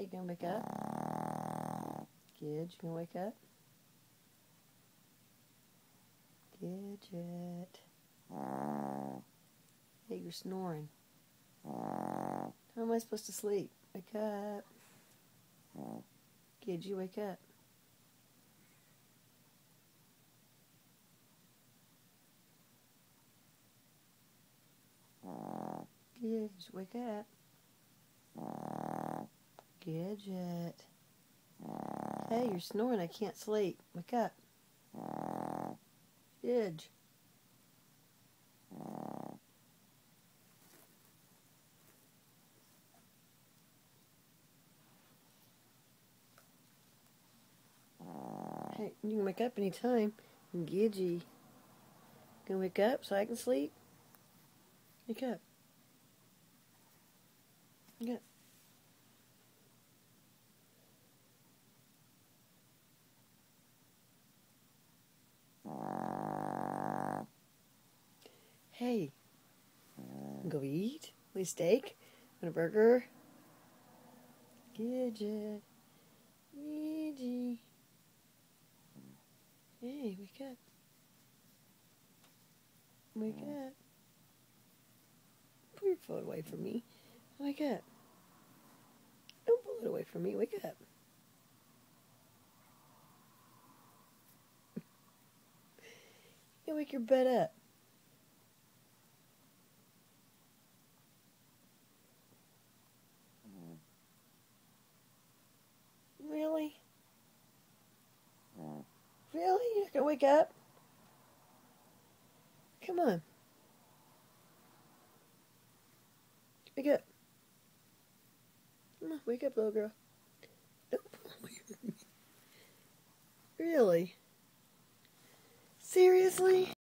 You gonna wake up? Good, you gonna wake up? Gidget. Hey, you're snoring. How am I supposed to sleep? Wake up. Kid, you wake up. Gidget, wake up. Gidget. Hey, you're snoring. I can't sleep. Wake up. Gidge. Hey, you can wake up anytime. Gidgy. Gonna wake up so I can sleep? Wake up. Wake up. Hey, go eat? Want a steak? Want a burger? Gidget. Gidgy. Hey, wake up. Wake up. Pull your phone away from me. Wake up. Don't pull it away from me. Wake up. You wake your butt up. Really? Really? You're not gonna wake up? Come on. Wake up. Come on, wake up, little girl. Don't pull away from me. Really? Seriously?